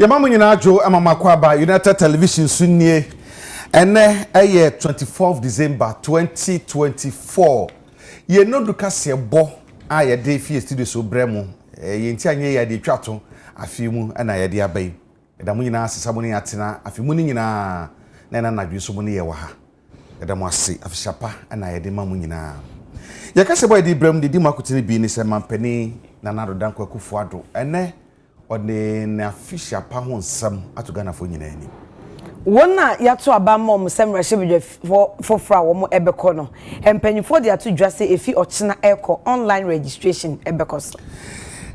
Yamamu nyina jo amamakwa United Television sunnie ene 24th December 2024 ye no duka se bo a ye de fie studio so bremu ye nti anye ye de twato afimu na ye de abai da mu nyina asesa mu ne atena afimu ni nyina na nadwe so mu ne ye wa ha da mu ase afishapa na ye de mamu nyina ye ka se boy de bremu de makotene bi ni se mampani na narodan kwakufu ado ene ode na afishapa ho nsam atugana fo nyina ani wona yato abammo msem rashibje for wo mo ebeko no empanyifo de ato dwase efi ochina eko online registration ebeko so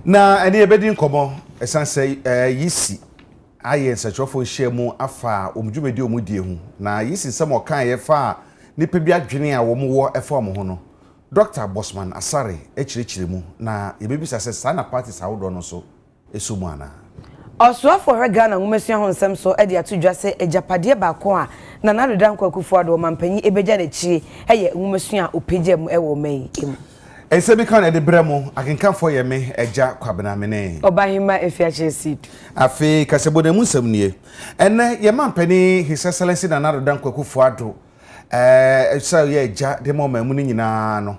na ene ebedi nkomo esanse yisi aye nsachofo nhyiamu afa omdwumedi omudie hu na yisi nsem okan ye fa nipa bi adwene a wo mo wo efa mo ho no Dr. Bosman Asare echirechiremu na yebebisa se sana parties awodo no so esumu ana Oswa for Ghana ngumesia ho nsem so e de atodwa se ejapade baako a na nadodan kwakufu ado mampanyi ebeja de chi eye ngumesia opegem e wo mai emu Ensebi kan e de bremu akenkan fo ye me eja kwabena mene Obahima efiache seed afi kasebodemu nsem nie ene ye mampani His Excellency na nadodan kwakufu ado sa ye eja de mo mamu ni nyina no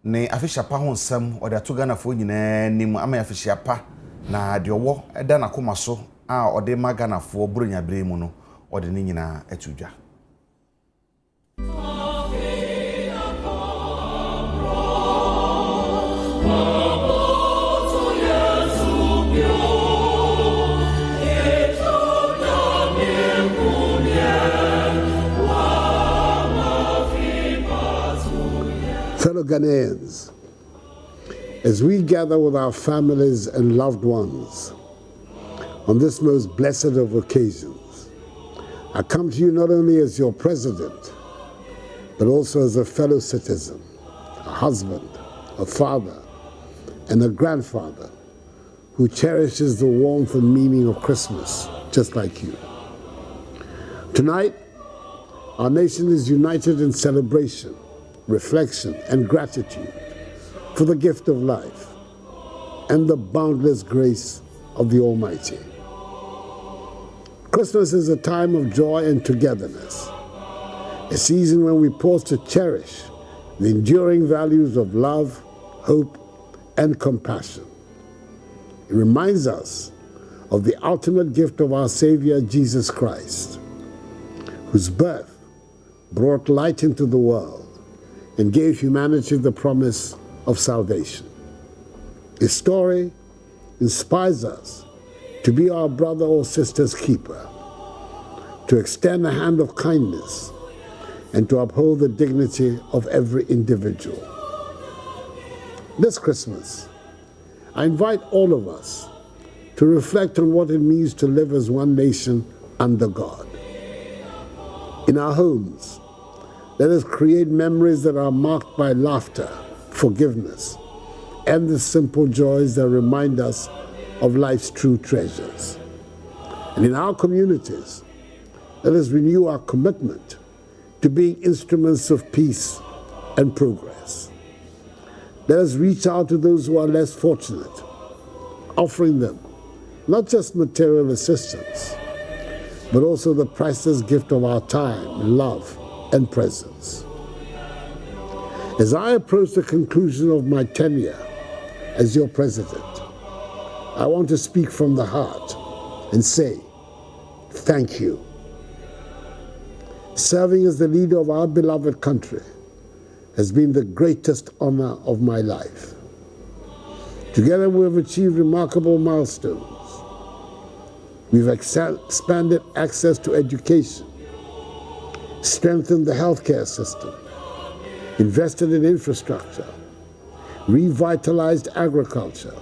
ne afishapa ho nsem o de atogana fo nyina nimu ama afishapa na de owo eda na koma so a ode magana fo burunya bere mu no ode ni nyina atudwa Fellow Ghanaians, as we gather with our families and loved ones on this most blessed of occasions, I come to you not only as your president, but also as a fellow citizen, a husband, a father, and a grandfather who cherishes the warmth and meaning of Christmas, just like you. Tonight, our nation is united in celebration, reflection, and gratitude for the gift of life and the boundless grace of the Almighty. Christmas is a time of joy and togetherness, a season when we pause to cherish the enduring values of love, hope, and compassion. It reminds us of the ultimate gift of our Savior, Jesus Christ, whose birth brought light into the world and gave humanity the promise of salvation. His story inspires us to be our brother or sister's keeper, to extend a hand of kindness, and to uphold the dignity of every individual. This Christmas, I invite all of us to reflect on what it means to live as one nation under God. In our homes, let us create memories that are marked by laughter, forgiveness, and the simple joys that remind us of life's true treasures. And in our communities, let us renew our commitment to being instruments of peace and progress. Let us reach out to those who are less fortunate, offering them not just material assistance, but also the priceless gift of our time, love, and presence. As I approach the conclusion of my tenure as your president, I want to speak from the heart and say, thank you. Serving as the leader of our beloved country has been the greatest honor of my life. Together we have achieved remarkable milestones. We've expanded access to education, strengthened the healthcare system, invested in infrastructure, revitalized agriculture,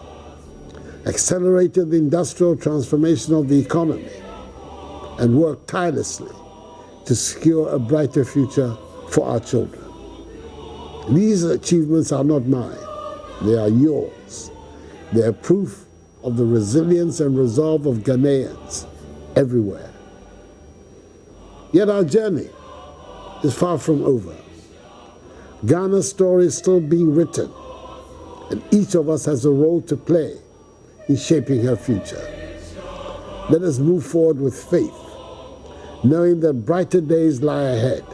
accelerated the industrial transformation of the economy, and worked tirelessly to secure a brighter future for our children. These achievements are not mine, they are yours. They are proof of the resilience and resolve of Ghanaians everywhere. Yet our journey is far from over. Ghana's story is still being written, and each of us has a role to play in shaping her future. Let us move forward with faith, knowing that brighter days lie ahead,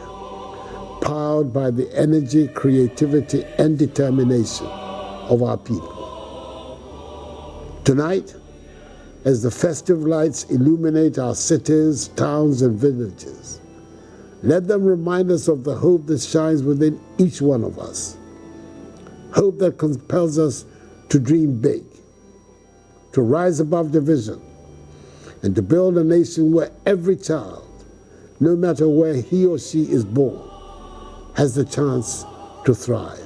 powered by the energy, creativity, and determination of our people. Tonight, as the festive lights illuminate our cities, towns, and villages, let them remind us of the hope that shines within each one of us. Hope that compels us to dream big, to rise above division, and to build a nation where every child, no matter where he or she is born, has the chance to thrive.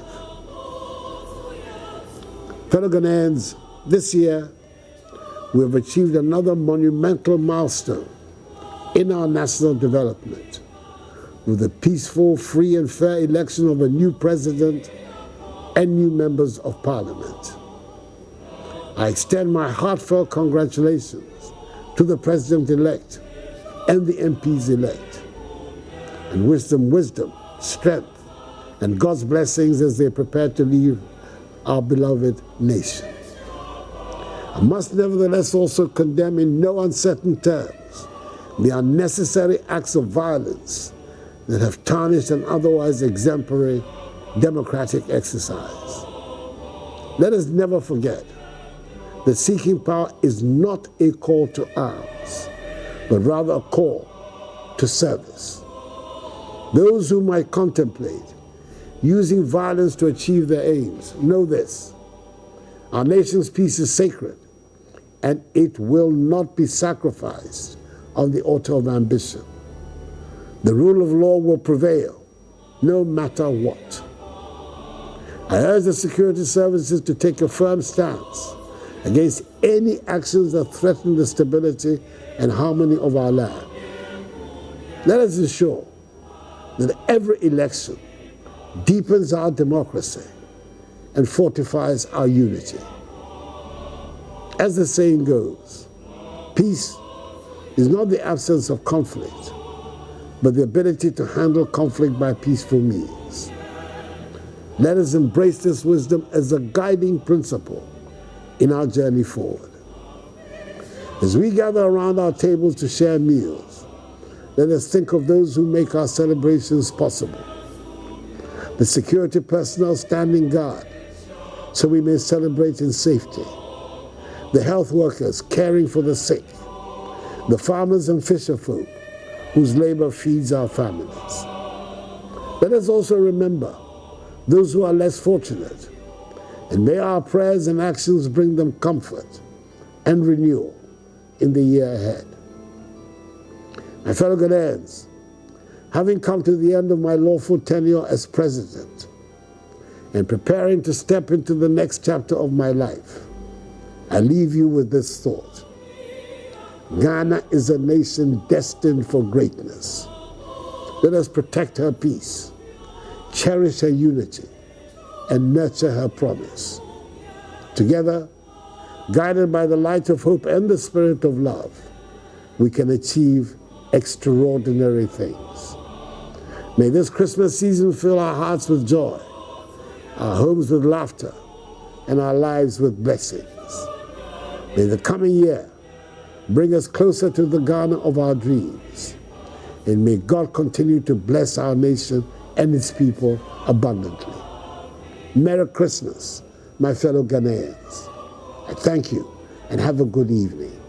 Fellow Ghanaians, this year we have achieved another monumental milestone in our national development with the peaceful, free and fair election of a new president and new members of parliament. I extend my heartfelt congratulations to the president-elect and the MPs-elect, and wish them wisdom, strength, and God's blessings as they prepare to leave our beloved nation. I must nevertheless also condemn in no uncertain terms the unnecessary acts of violence that have tarnished an otherwise exemplary democratic exercise. Let us never forget that seeking power is not a call to arms, but rather a call to service. Those who might contemplate using violence to achieve their aims know this: our nation's peace is sacred, and it will not be sacrificed on the altar of ambition. The rule of law will prevail, no matter what. I urge the security services to take a firm stance against any actions that threaten the stability and harmony of our land. Let us ensure that every election deepens our democracy and fortifies our unity. As the saying goes, peace is not the absence of conflict, but the ability to handle conflict by peaceful means. Let us embrace this wisdom as a guiding principle in our journey forward. As we gather around our tables to share meals, let us think of those who make our celebrations possible. The security personnel standing guard so we may celebrate in safety. The health workers caring for the sick. The farmers and fisher folk whose labor feeds our families. Let us also remember those who are less fortunate, and may our prayers and actions bring them comfort and renewal in the year ahead. My fellow Ghanaians, having come to the end of my lawful tenure as president and preparing to step into the next chapter of my life, I leave you with this thought: Ghana is a nation destined for greatness. Let us protect her peace, cherish her unity, and nurture her promise. Together, guided by the light of hope and the spirit of love, we can achieve extraordinary things. May this Christmas season fill our hearts with joy, our homes with laughter, and our lives with blessings. May the coming year bring us closer to the Ghana of our dreams, and may God continue to bless our nation and its people abundantly. Merry Christmas, my fellow Ghanaians. I thank you and have a good evening.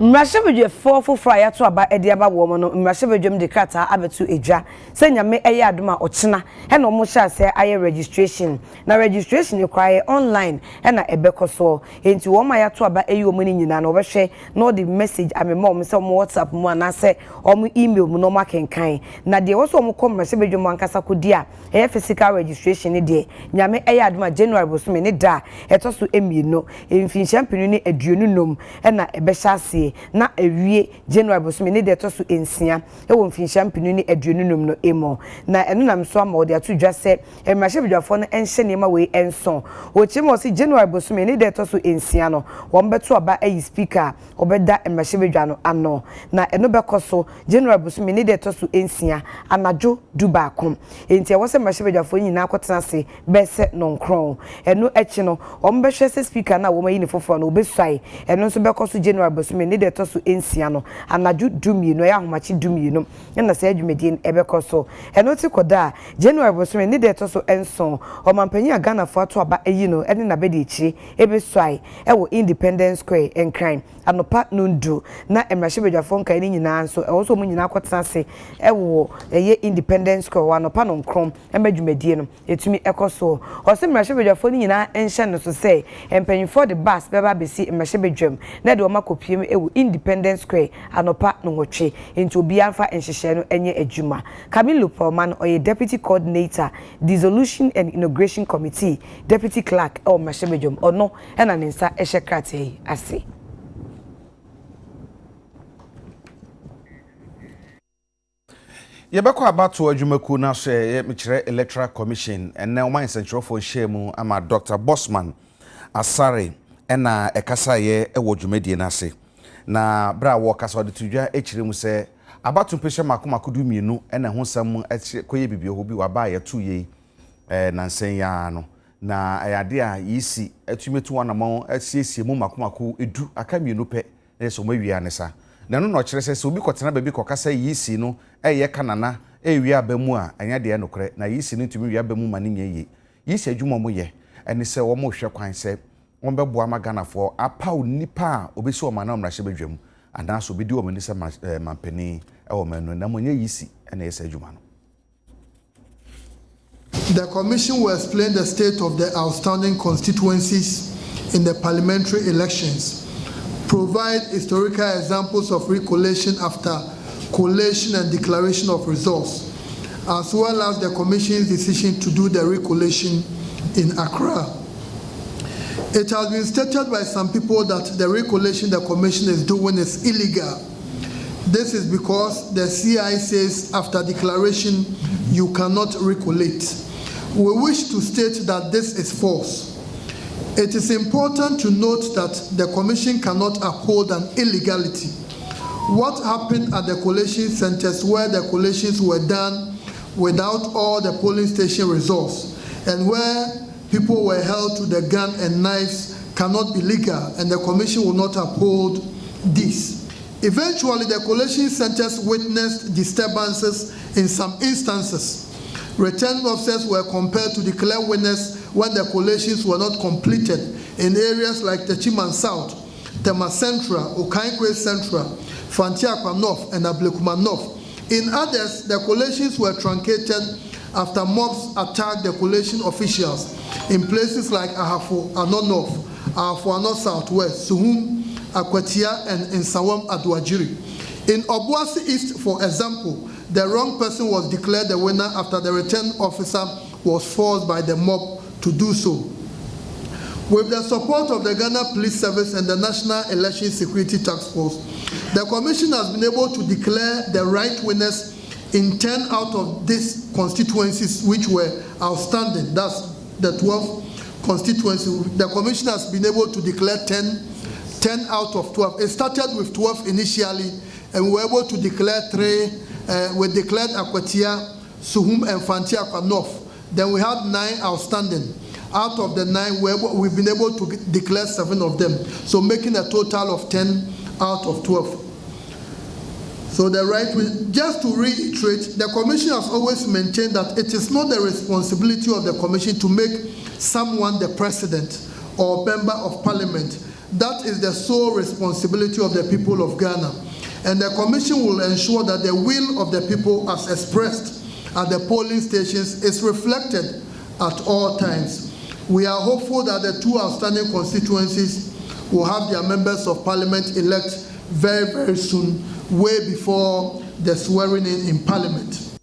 Mmrashebedwe fofo fraya to aba ediaba wo no mmrashebedwem de krata abetu edwa se nyame eye adoma ochena he no mo sha se aye registration na registration e kwaye online he na ebekoso enti wo ma ya to aba eyi omuni nyina na obehwe no the message amema om se mo WhatsApp mu ana se om email mu no makenkan na de wo so mo kom mmrashebedwem ankasa kodi a he physical registration ne de nyame eye adoma January bosome ne da etoso emieno emfinhyam pinu ne aduonu nom he na ebehya ase pete na ewie January bosome ne de to so ensia e wo mfinhia mpinu ne aduonunum no emo na eno nam so ama ode ato dwa se emrahye bedwafo no enhye nema we enson o chimo si January bosome ne de to so ensia no wo mbeto aba ayi speaker obeda emrahye bedwa no ano na eno bekoso January bosome ne de to so ensia anajo duba kom enti wo se emrahye bedwafo nyina akotena se bese nonkron eno echi no wo mbehwe se speaker na wo mayi ne foforo no obesai eno nso bekoso January bosome ne de to so ensia no anajo dumie no ya homachi dumie no na se adwumedie ebekoso eno ti koda January bosome ne de to so enson o mampanyi Ghana fo ato aba eyi no ene na bedi echi ebesai ewo Independence Square enkran anopa nundu na emrahye bedwafo nkan ni nyina nso ewo so mu nyina akotena se ewo eye Independence Square anopa no nkrom emadwumedie no etumi ekoso o se emrahye bedwafo ni nyina enhye no so se empanyifo de bus beba besi emrahye bedwam na de o makopiem ewo Independence Square anopa no nwotwe enti obi anfa enhyehye no enye adwuma Camilo Palman oye Deputy Coordinator Dissolution and Inauguration Committee Deputy Clerk o emrahye bedwam ono ena ne nsa ehye krate ase Yebeko abato adwumaku na so mekire Electoral Commission enne o man sentrofo nhemu ama Dr. Bosman Asare ena ekasa ye ewo dwumadie na ase na bra wo kasa de tudwa ekire mu se abato mpehye makomakodu mienu ena honsam koye bibie ho bi waba ye tu ye na nsen ya no na ayade a yisi atumetu wanamon asiesie mu makomako edu aka mienu pe so mawia ne sa na no kire se obi kotena ba bi kokasa yisi no eye kanana ewi abamu a anya de enokre na yisi no tumi wi abamu mane nyeye yisi adwuma mo ye ene se wo mo hwe kwan se won bebo amaganafo apa onipa a obesi o mana omrahye bedwam ana so bedi o mani se mampani e wo manu na monye yisi ene yesa adwuma no. The Commission will explain the state of the outstanding constituencies in the parliamentary elections, provide historical examples of recollation after collation and declaration of results, as well as the Commission's decision to do the recollation in Accra. It has been stated by some people that the recollation the Commission is doing is illegal. This is because the CI says after declaration you cannot recollate. We wish to state that this is false. It is important to note that the Commission cannot uphold an illegality. What happened at the collation centers where the collations were done without all the polling station results and where people were held to the gun and knives cannot be legal, and the Commission will not uphold this. Eventually, the collation centers witnessed disturbances in some instances. Returning officers were compelled to declare winners when the collations were not completed in areas like the Chiman South, Tema Central, Okaikwe Central, Fantiakwa North, and Ablekuma North. In others, the collations were truncated after mobs attacked the collation officials in places like Ahafo Ano North, Ahafo Ano Southwest, Suhum, Akwatia, and in Sawam Adwajiri. In Obuasi East, for example, the wrong person was declared the winner after the return officer was forced by the mob to do so. With the support of the Ghana Police Service and the National Election Security Task Force, the Commission has been able to declare the right winners in 10 out of these constituencies which were outstanding. That's the 12 constituencies. The Commission has been able to declare 10 out of 12. It started with 12 initially, and we were able to declare 3. We declared Akwatia, Suhum, and Fantiakwa North. Then we had 9 outstanding. Out of the 9, we've been able to declare 7 of them, so making a total of 10 out of 12. So the right, just to reiterate, the Commission has always maintained that it is not the responsibility of the Commission to make someone the president or member of parliament. That is the sole responsibility of the people of Ghana. And the Commission will ensure that the will of the people as expressed at the polling stations is reflected at all times. We are hopeful that the 2 outstanding constituencies will have their members of parliament elect very, very soon, way before the swearing in parliament.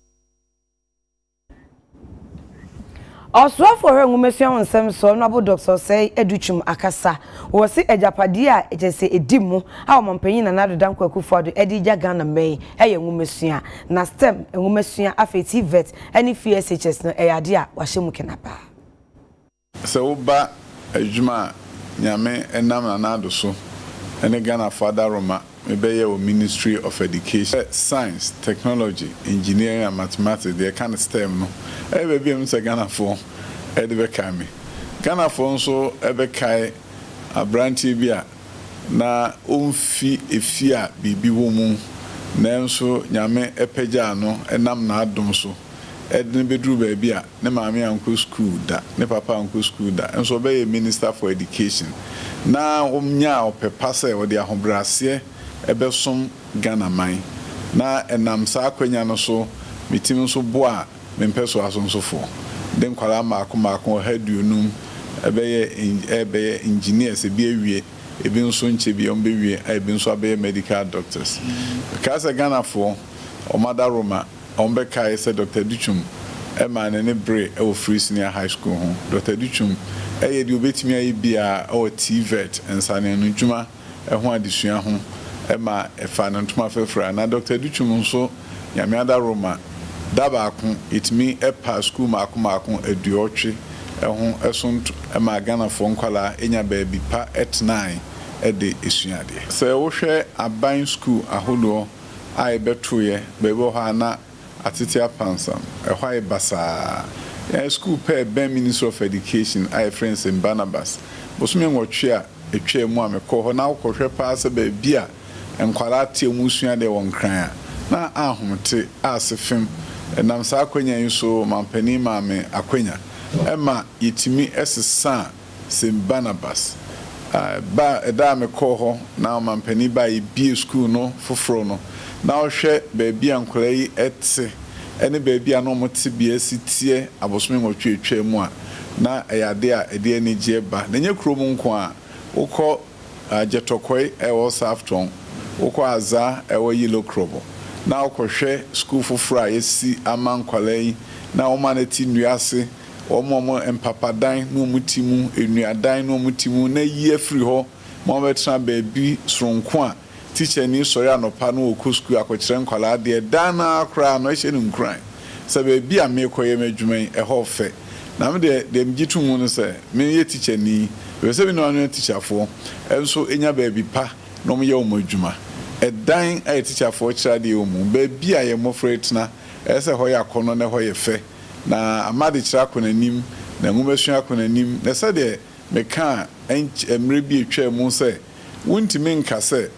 Oswafo hwe nwumesua wonsem so no abo doctor say educhum akasa wo se ejapade a ejese edimu a omampanyin na nadodan kwakufu ado edija Ghana mai eye nwumesua na stem nwumesua afeti vet any FSHS no eyade a wahye kenapa se wo ba adwuma nyame enam na nado so ene Ghana father Roma mebeye o Ministry of Education, Science, Technology, Engineering and Mathematics, the kind of STEM no. Ebe bi em se Ghana for e de be kai me. Ghana for nso ebe kai abranti bi a na omfi efi a bibi wo mu na nso nyame epagya no enam na adom so. Edne bedru ba bi a ne maame anko school da, ne papa anko school da. Nso be Minister for Education. Na omnya opepa se wo de ahobrase ebesom Ghana man na enam sa akwanya no so mitim so bo a mempeso asonso fo den kwala maako haduonum ebeye engineers ebi awie ebi nso nche bi ombe wie ebi nso abeye medical doctors kasa Ghana fo omada Roma ombe kai se Dr. Duchum ema ne bre e Free Senior High School ho Dr. Duchum eye di obetimi ayi bia o TVET ensane no dwuma e ho adesua ho ema efa no ntoma fefra na Dr. Duchum nso nyamiada Roma dabakun itimi epa school maako eduotwe ehun esonto ema Ghana fo nkwala enya baabi pa et9 ede esuade se wo hwe aban school ahodo a ebetoye bebo ha na atete apansam ehwa ibasa ya school pe ben Ministry of Education I friends in Barnabas bosumi nwotwe a etwa mu amekọ ho na akọhwe pa se baabi a enkwala tie mu suade won kran na ahomte asefem enam sa akwanya yiso mampani maame akwanya ema yitimi esesa sim Barnabas ba eda mekọ ho na mampani ba ibi school no foforo no na ohwe baabi ankwala yi etse ene baabi a no mote bia sitie abosome nwotwe etwa mu a na eyade a ede ani jeba na nye krom nko a ukọ jetokoi ewo Safton ukọ aza ewo Electoral na ukohwe school foforo a yesi amankwalai na omaneti nuase omomo empapadan no mutimu enuadan no mutimu na yi afiri ho mo betra baabi soronko a teacher ni sori anopa no okọ school akọkire nkwala de dana akra no ehye nkran se baabi a mekoye madwuman eho fe na me de mgitu mu no se me ye teacher ni we se bi no anu teacher fo enso enya baabi pa no mo ye o madwuma edan a teacher fo kira de o mu baabi a ye mofra etna ese ho ya kono ne ho ye fe na amade kira konanim na ngumesua konanim na se de meka emre bi etwa mu se wuntimi nka se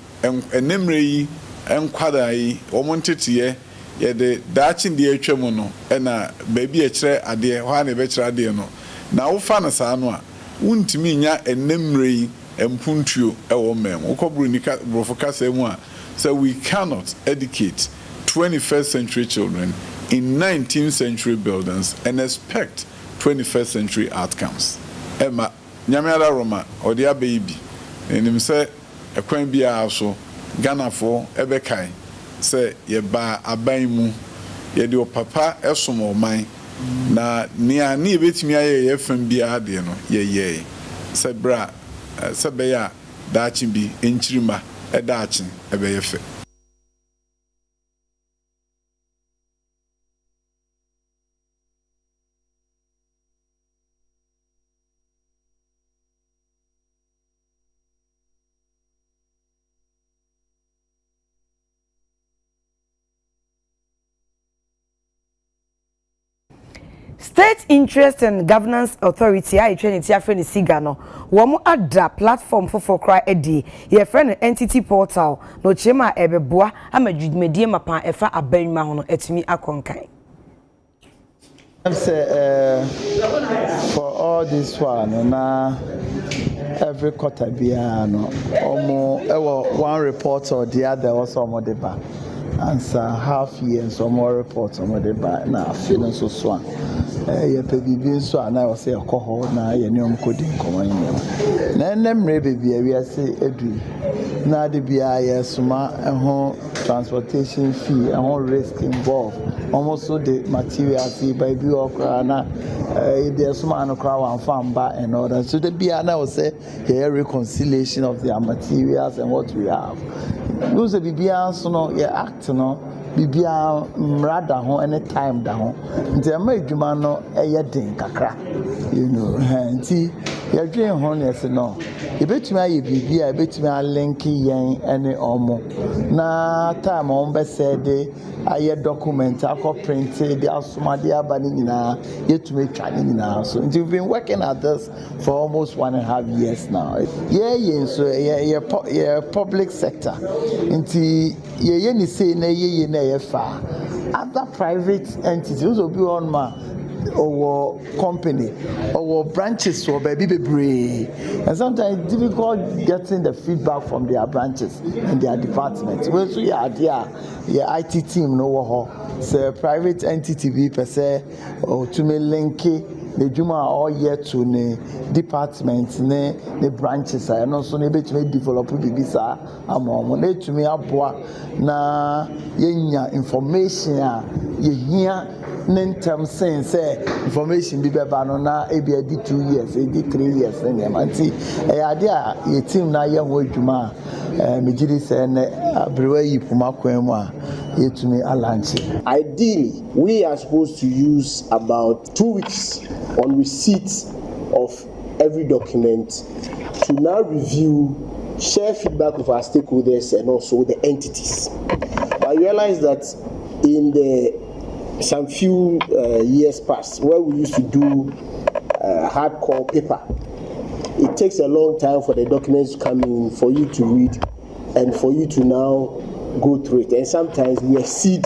enemre yi enkwada yi omontetiye ye de daachin de etwa mu no na baabi a kire ade ho a na be kire ade no na wo fa na sa no a wuntimi nya enemre yi empuntuo ewo mem ukobru nika brofokasa mu a so we cannot educate 21st century children in 19th century buildings and expect 21st century outcomes ema nyamiada Roma odia baby enim se ekwan bia so Ghana fo ebekai se ye ba aban mu ye de opapa esomo man na nia ni betimi aye ye fam bia de no ye se bra se be ya daachi bi enchirima edaachi ebe ye fe. State Interest and Governance Authority I train it friend SIGA no wo ada platform for cry edi ye friend entity portal no chema ebeboa amadwudmedie mapa efa abanwa ho no etimi akonkan. I'm say for all this one na every quarter bia no omo one report or the other also omo de ba and half year so more reports omo de ba na feeling so ye pe bibi nso ana wo se ekoho na ye ne omkodi nkoman nyem na ennemre bebi awiase edu na de bia ye suma ho transportation fee and risk involved almost so the materials by be okra na there's some anokra farm ba and all that so the bia na say here reconciliation of their materials and what we have those bibia so no ye act no bibia mrada ho any time da ho nti ma adwuma no eye den kakra you know nti ye dwen ho ne se no ebetumi aye bibia ebetumi a link yen ene omo na time on be said aye document akọ printed the asomade abani nyina yetumi twa nyina so we've been working at this for almost 1.5 years now yeah so yeah public sector nti ye ni say na ye na ye fa other private entities also be on ma our company, our branches or baby bebree, and sometimes it's difficult getting the feedback from their branches and their departments. Well, so yeah, yeah, IT team no so private entity be per se or to me link the juma all year to the departments the branches and also ne betumi develop bibisa amon ne to me aboa na yenya information ye hia nentam sense information bi beba no na e bi adi 2 years e di 3 years ne manti e ade a ye team na ye ho adwuma me gidi se ne abrewa yi puma kwan mu a yetumi alanche. Ideally we are supposed to use about 2 weeks on receipt of every document to now review, share feedback with our stakeholders and also the entities. I realize that in some few years past, where we used to do hardcore paper, it takes a long time for the documents to come in, for you to read, and for you to now go through it. And sometimes we exceed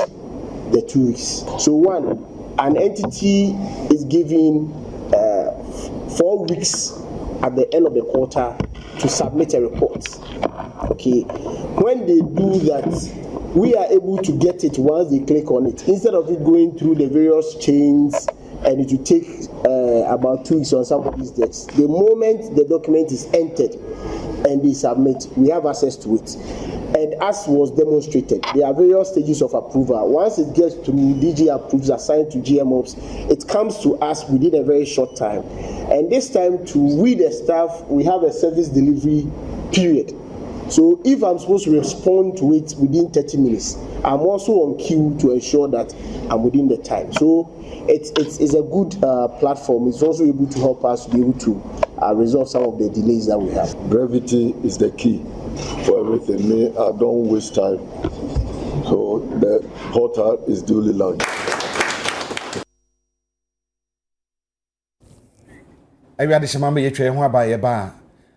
the 2 weeks. So one, an entity is given 4 weeks at the end of the quarter to submit a report. Okay, when they do that, we are able to get it once they click on it, instead of it going through the various chains and it will take about 2 weeks on somebody's desk. The moment the document is entered and they submit, we have access to it. And as was demonstrated, there are various stages of approval. Once it gets to DG approves, assigned to GMOps, it comes to us within a very short time. And this time, to we the staff, we have a service delivery period. So if I'm supposed to respond to it within 30 minutes, I'm also on queue to ensure that I'm within the time. So it's a good platform. It's also able to help us be able to resolve some of the delays that we have. Brevity is the key for everything. Me, I don't waste time. So the portal is duly launched. Every day, Shama, you try one by a bar.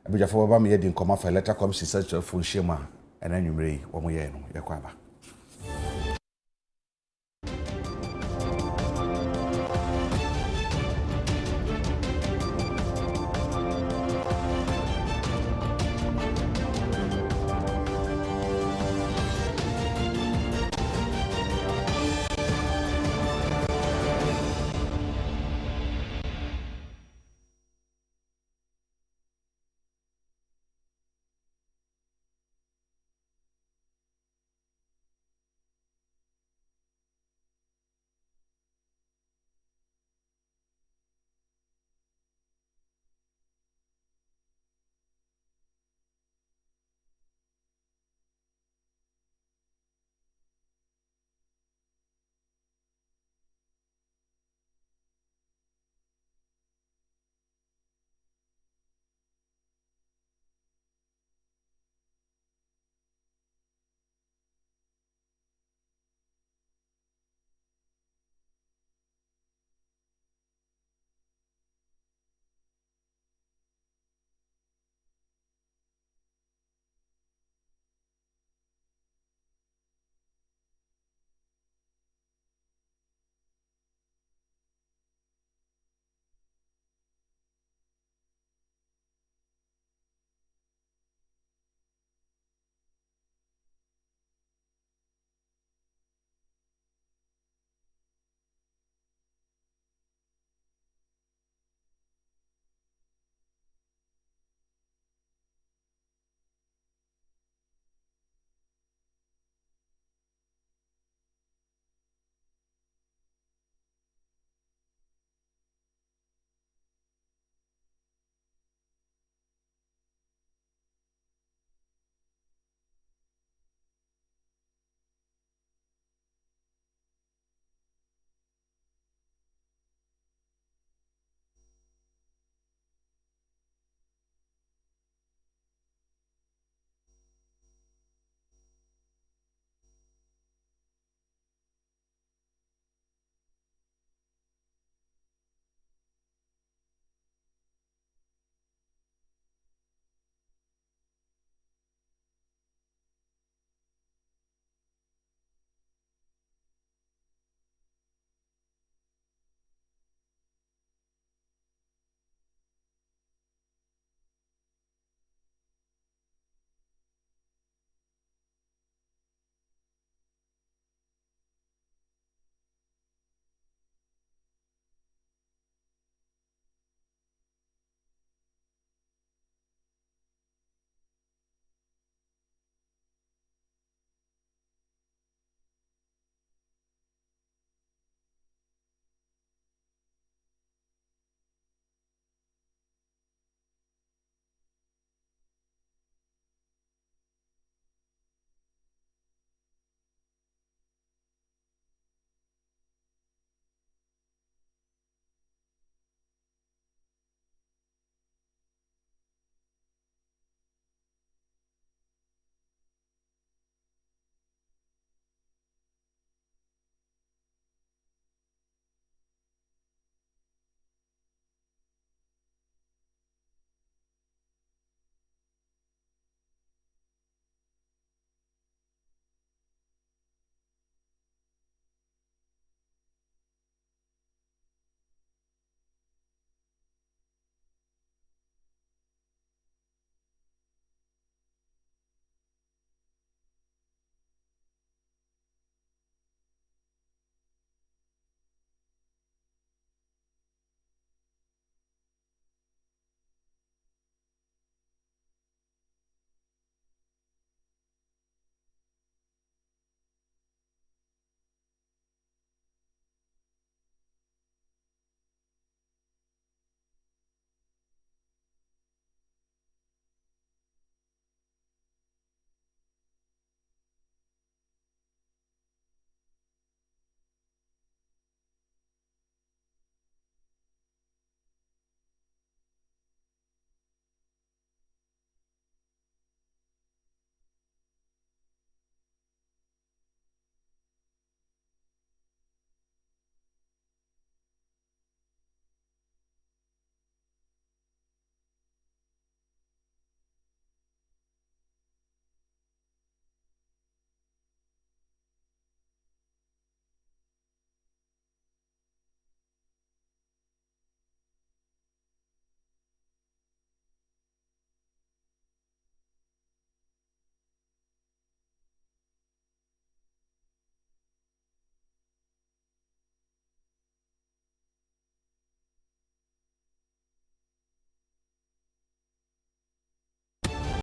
I be for me, you didn't come off a letter, come, she said, for Shema, and then you may, 1 year, Yakwaba.